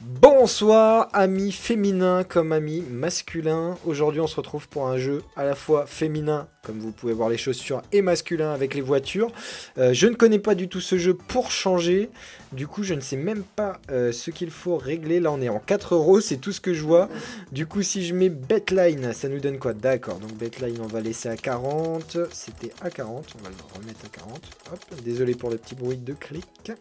Bonsoir amis féminins comme amis masculins. Aujourd'hui on se retrouve pour un jeu à la fois féminin, comme vous pouvez voir les chaussures, et masculin avec les voitures. Je ne connais pas du tout ce jeu pour changer. Du coup je ne sais même pas ce qu'il faut régler. Là on est en 4 euros, c'est tout ce que je vois. Du coup si je mets betline, ça nous donne quoi? D'accord, donc betline on va laisser à 40. C'était à 40, on va le remettre à 40. Hop, désolé pour le petit bruit de clic.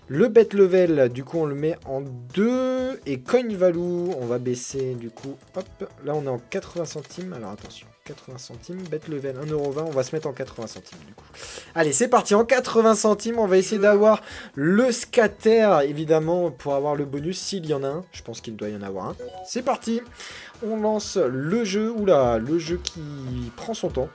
Le bet level, du coup, on le met en 2. Et coin value, on va baisser, du coup, hop. Là, on est en 80 centimes. Alors, attention, 80 centimes. Bet level, 1,20 €. On va se mettre en 80 centimes, du coup. Allez, c'est parti. En 80 centimes, on va essayer d'avoir le scatter, évidemment, pour avoir le bonus, s'il y en a un. Je pense qu'il doit y en avoir un. C'est parti. On lance le jeu. Oula, le jeu qui prend son temps.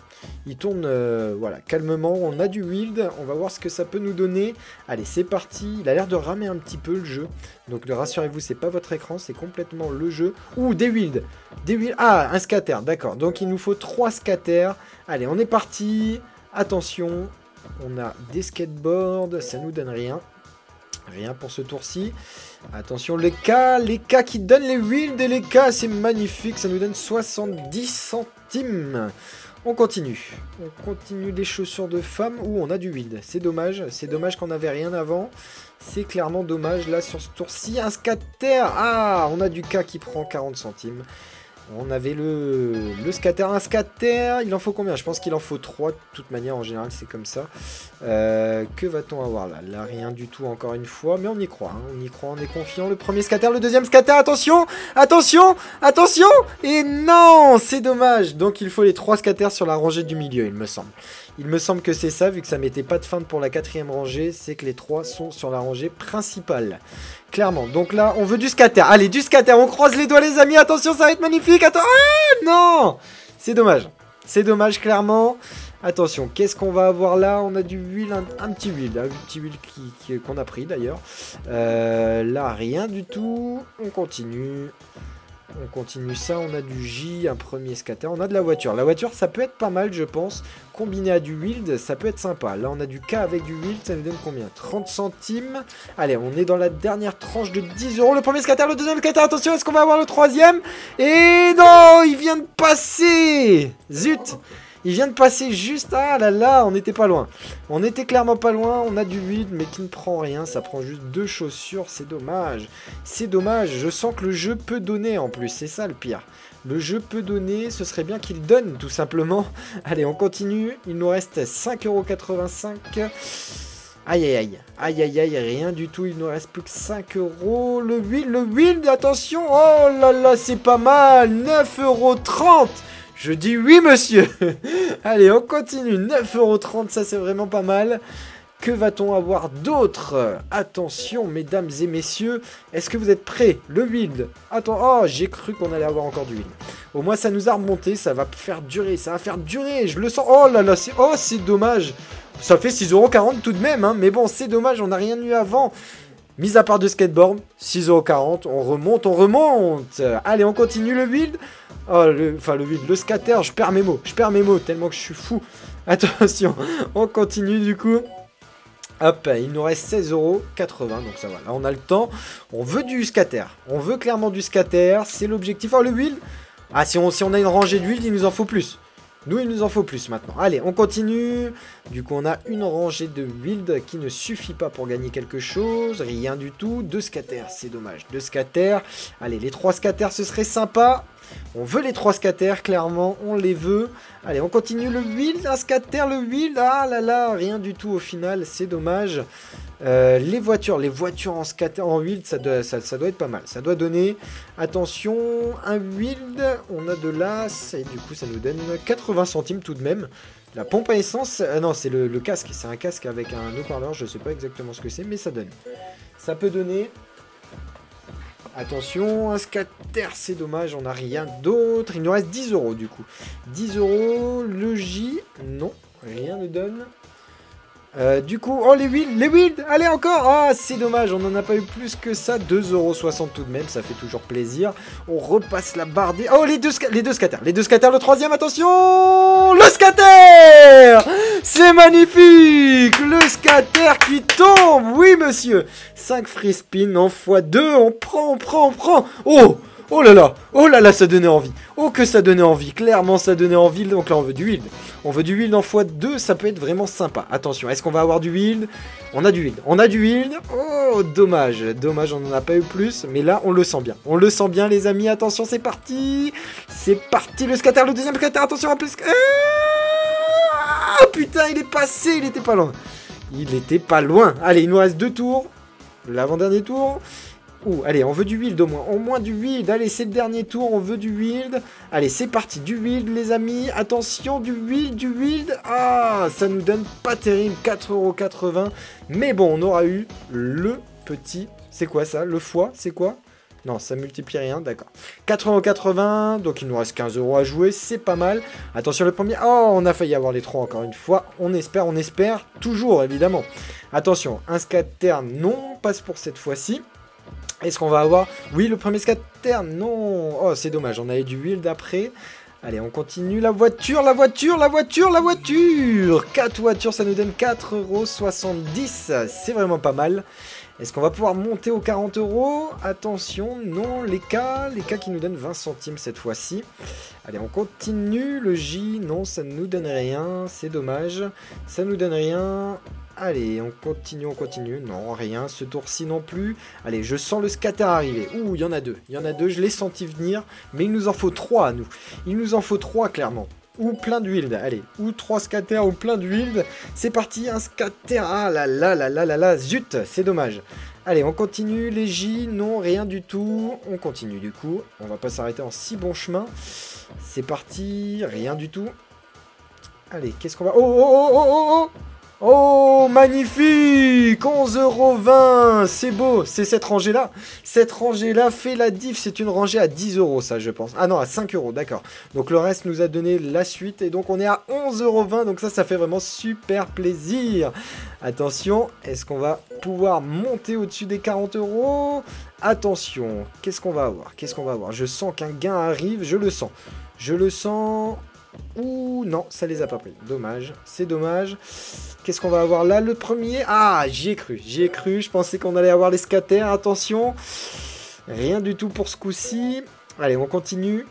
Il tourne voilà, calmement, on a du wild, on va voir ce que ça peut nous donner. Allez, c'est parti, il a l'air de ramer un petit peu le jeu. Donc rassurez-vous, c'est pas votre écran, c'est complètement le jeu. Ouh, des wilds. Ah, un scatter, d'accord. Donc il nous faut 3 scatters. Allez, on est parti. Attention, on a des skateboards, ça nous donne rien. Rien pour ce tour-ci. Attention, les K qui donnent les wilds et les K, c'est magnifique, ça nous donne 70 centimes. On continue des chaussures de femmes où on a du wild. C'est dommage qu'on n'avait rien avant. C'est clairement dommage là sur ce tour-ci. Un scatter, ah, on a du K qui prend 40 centimes. On avait le scatter, un scatter, il en faut combien? Je pense qu'il en faut 3, de toute manière, en général, c'est comme ça. Que va-t-on avoir là? Là, rien du tout, encore une fois, mais on y croit, hein. On y croit, on est confiant. Le premier scatter, le deuxième scatter, attention! Attention! Attention! Et non! C'est dommage! Donc, il faut les 3 scatters sur la rangée du milieu, il me semble. Il me semble que c'est ça, vu que ça mettait pas de feinte pour la 4e rangée, c'est que les 3 sont sur la rangée principale. Clairement. Donc là, on veut du scatter. Allez, du scatter. On croise les doigts, les amis. Attention, ça va être magnifique. Attends. Ah, non! C'est dommage. C'est dommage, clairement. Attention, qu'est-ce qu'on va avoir là? On a du huile, un petit huile. Un petit huile qu'on a pris, d'ailleurs. Là, rien du tout. On continue. On continue ça, on a du J, un premier scatter, on a de la voiture. La voiture, ça peut être pas mal, je pense. Combiné à du wild, ça peut être sympa. Là, on a du K avec du wild, ça nous donne combien? 30 centimes. Allez, on est dans la dernière tranche de 10 €. Le premier scatter, le deuxième scatter, attention, est-ce qu'on va avoir le troisième? Et non, il vient de passer! Zut! Il vient de passer juste... Ah là là, on n'était pas loin. On était clairement pas loin. On a du wild, mais qui ne prend rien. Ça prend juste 2 chaussures. C'est dommage. C'est dommage. Je sens que le jeu peut donner en plus. C'est ça le pire. Le jeu peut donner. Ce serait bien qu'il donne, tout simplement. Allez, on continue. Il nous reste 5,85 €. Aïe aïe aïe. Aïe aïe aïe. Rien du tout. Il nous reste plus que 5 €. Le wild, attention. Oh là là, c'est pas mal. 9,30 €. Je dis oui, monsieur. Allez, on continue. 9,30 €, ça c'est vraiment pas mal. Que va-t-on avoir d'autre? Attention, mesdames et messieurs. Est-ce que vous êtes prêts? Le wild. Attends, oh, j'ai cru qu'on allait avoir encore du wild. Au moins, ça nous a remonté. Ça va faire durer. Ça va faire durer. Je le sens. Oh là là, c'est dommage. Ça fait 6,40 € tout de même. Hein, mais bon, c'est dommage. On n'a rien eu avant. Mis à part de skateboard, 6,40 €. On remonte, on remonte. Allez, on continue le build. Oh, le build, le scatter, je perds mes mots tellement que je suis fou. Attention, on continue du coup. Hop, il nous reste 16,80 €, donc ça va. Là, on a le temps. On veut du scatter. On veut clairement du scatter. C'est l'objectif. Oh, le build. Ah, si on a une rangée d'huile, il nous en faut plus. Nous, il nous en faut plus maintenant. Allez, on continue. Du coup, on a une rangée de build qui ne suffit pas pour gagner quelque chose. Rien du tout. 2 scatters, c'est dommage. 2 scatters. Allez, les 3 scatters, ce serait sympa. On veut les 3 scatters, clairement. On les veut. Allez, on continue le build. Un scatter, le build. Ah là là, rien du tout au final. C'est dommage. Les voitures en scatter, en wild, ça doit être pas mal. Ça doit donner. Attention, un wild, on a de l'as, et du coup ça nous donne 80 centimes tout de même. La pompe à essence, non, c'est le casque. C'est un casque avec un haut-parleur, je sais pas exactement ce que c'est, mais ça donne. Ça peut donner. Attention, un scatter, c'est dommage, on n'a rien d'autre. Il nous reste 10 € du coup. 10 €, le J, non, rien ne donne. Du coup, oh les wheels, allez encore. Ah, c'est dommage, on n'en a pas eu plus que ça. 2,60 € tout de même, ça fait toujours plaisir. On repasse la barre des... Oh, les deux scatters, le troisième, attention. Le scatter. C'est magnifique. Le scatter qui tombe, oui monsieur. 5 free spin en x2, on prend. Oh là là, ça donnait envie. Oh que ça donnait envie, clairement ça donnait envie. Donc là on veut du wild. On veut du wild en x2, ça peut être vraiment sympa. Attention, est-ce qu'on va avoir du wild? On a du wild. Oh, dommage, on n'en a pas eu plus. Mais là, on le sent bien, les amis. Attention, c'est parti. Le scatter, le deuxième scatter, attention, en plus. Ah, putain, il est passé, il était pas loin. Allez, il nous reste 2 tours. L'avant-dernier tour. Allez, on veut du wild au moins du wild. Allez, c'est le dernier tour, on veut du wild. Allez, c'est parti, du wild, les amis. Attention, du wild. Ah, ça nous donne pas terrible, 4,80 €. Mais bon, on aura eu le petit... C'est quoi ça? Le foie, c'est quoi? Non, ça multiplie rien, d'accord. 4,80 €, donc il nous reste 15 € à jouer, c'est pas mal. Attention, le premier... Oh, on a failli avoir les 3 encore une fois. On espère, toujours, évidemment. Attention, un scatter, non, passe pour cette fois-ci. Est-ce qu'on va avoir... Oui, le premier scatter, non. Oh, c'est dommage, on a eu du wild après. Allez, on continue. La voiture. 4 voitures, ça nous donne 4,70 €. C'est vraiment pas mal. Est-ce qu'on va pouvoir monter aux 40 €? Attention, non, les K qui nous donnent 20 centimes cette fois-ci. Allez, on continue. Le J, non, ça ne nous donne rien. C'est dommage. Ça nous donne rien. Allez, on continue. Non, rien. Ce tour-ci non plus. Allez, je sens le scatter arriver. Ouh, il y en a deux. Je l'ai senti venir. Mais il nous en faut 3 à nous. Il nous en faut 3, clairement. Ou plein d'huile. Allez, ou 3 scatters ou plein d'huile. C'est parti, un scatter. Ah là là. Zut, c'est dommage. Allez, on continue. Les J, non, rien du tout. On continue du coup. On va pas s'arrêter en si bon chemin. C'est parti. Rien du tout. Allez, qu'est-ce qu'on va... Oh, magnifique! 11,20 €, c'est beau, c'est cette rangée-là. Cette rangée-là fait la diff, c'est une rangée à 10 €, ça, je pense. Ah non, à 5 €, d'accord. Donc le reste nous a donné la suite, et donc on est à 11,20 €, donc ça fait vraiment super plaisir. Attention, est-ce qu'on va pouvoir monter au-dessus des 40 €? Attention, qu'est-ce qu'on va avoir? Je sens qu'un gain arrive, je le sens. Ouh, non, ça les a pas pris. Dommage, c'est dommage. Qu'est-ce qu'on va avoir là? Le premier. Ah, j'y ai cru. Je pensais qu'on allait avoir les scatters. Attention. Rien du tout pour ce coup-ci. Allez, on continue.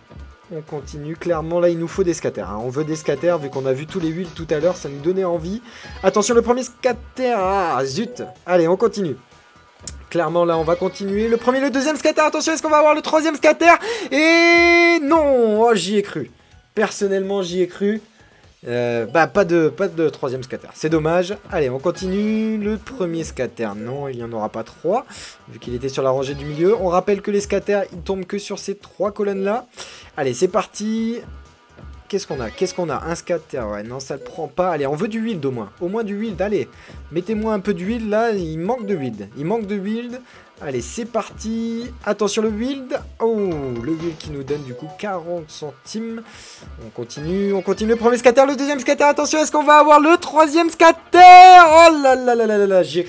Clairement, là, il nous faut des scatters. On veut des scatters, vu qu'on a vu tous les huiles tout à l'heure. Ça nous donnait envie. Attention, le premier scatter. Ah, zut. Allez, on continue. Clairement, là, on va continuer. Le premier, le deuxième scatter. Attention, est-ce qu'on va avoir le troisième scatter? Et non. Oh, j'y ai cru. Personnellement, j'y ai cru. Pas de troisième scatter. C'est dommage. Allez, on continue. Le premier scatter, non, il n'y en aura pas 3, vu qu'il était sur la rangée du milieu. On rappelle que les scatters, ils tombent que sur ces 3 colonnes-là. Allez, c'est parti. Qu'est-ce qu'on a? Un scatter, ouais, non, ça le prend pas. Allez, on veut du wild au moins. Au moins du wild, allez. Mettez-moi un peu de wild, là, il manque de wild. Allez, c'est parti. Attention, le wild. Oh, le wild qui nous donne du coup 40 centimes. On continue. Le premier scatter, le deuxième scatter. Attention, est-ce qu'on va avoir le troisième scatter? Oh là, j'y ai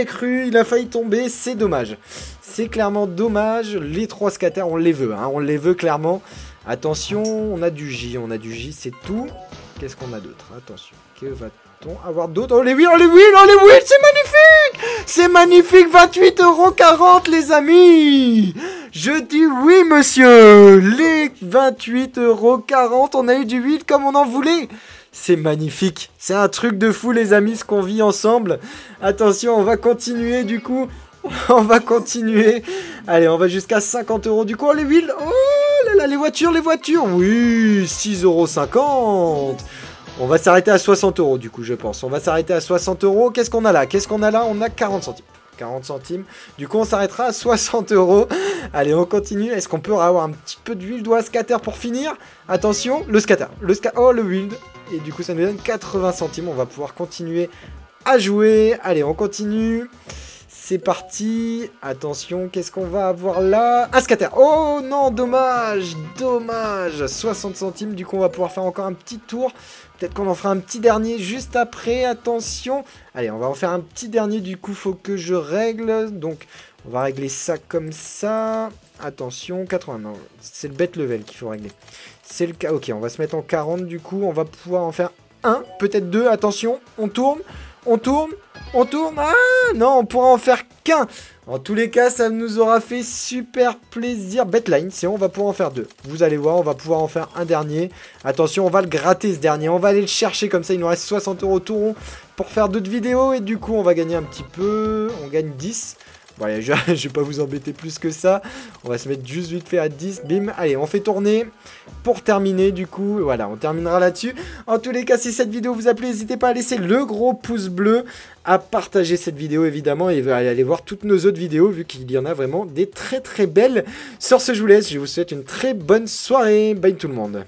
cru. Il a failli tomber. C'est dommage. C'est clairement dommage. Les 3 scatters, on les veut. On les veut clairement. Attention, on a du J, c'est tout. Qu'est-ce qu'on a d'autre? Attention, que va-t-on avoir d'autre? Oh les wheels, c'est magnifique, 28,40 € les amis. Je dis oui monsieur, les 28,40 €, on a eu du wheel comme on en voulait. C'est magnifique, c'est un truc de fou les amis ce qu'on vit ensemble. Attention, on va continuer du coup. Allez, on va jusqu'à 50 € du coup. Oh, les wheels. Oh là là, les voitures. Oui, 6,50 €. On va s'arrêter à 60 € du coup, je pense. On va s'arrêter à 60 €. Qu'est-ce qu'on a là? On a 40 centimes. 40 centimes. Du coup, on s'arrêtera à 60 €. Allez, on continue. Est-ce qu'on peut avoir un petit peu d'huile ou un scatter pour finir? Attention, le scatter. Oh, le wild. Et du coup, ça nous donne 80 centimes. On va pouvoir continuer à jouer. Allez, on continue. C'est parti. Attention, qu'est-ce qu'on va avoir là? Un scatter. Oh non, dommage. Dommage. 60 centimes. Du coup, on va pouvoir faire encore un petit tour. Peut-être qu'on en fera un petit dernier juste après. Attention. Allez, on va en faire un petit dernier. Du coup, faut que je règle. Donc, on va régler ça comme ça. Attention, 80. Non, c'est le bet level qu'il faut régler. C'est le cas. Ok, on va se mettre en 40. Du coup, on va pouvoir en faire un, peut-être deux. Attention, on tourne. On tourne. On tourne. Ah non, on pourra en faire qu'un. En tous les cas, ça nous aura fait super plaisir. Betline, c'est on va pouvoir en faire deux. Vous allez voir, on va pouvoir en faire un dernier. Attention, on va le gratter ce dernier. On va aller le chercher comme ça. Il nous reste 60 € tout rond pour faire d'autres vidéos. Et du coup, on va gagner un petit peu. On gagne 10. Bon, allez, je vais pas vous embêter plus que ça. On va se mettre juste vite fait à 10. Bim. Allez, on fait tourner pour terminer du coup. Voilà, on terminera là-dessus. En tous les cas, si cette vidéo vous a plu, n'hésitez pas à laisser le gros pouce bleu, à partager cette vidéo évidemment et à aller voir toutes nos autres vidéos vu qu'il y en a vraiment des très très belles. Sur ce, je vous laisse. Je vous souhaite une très bonne soirée. Bye tout le monde.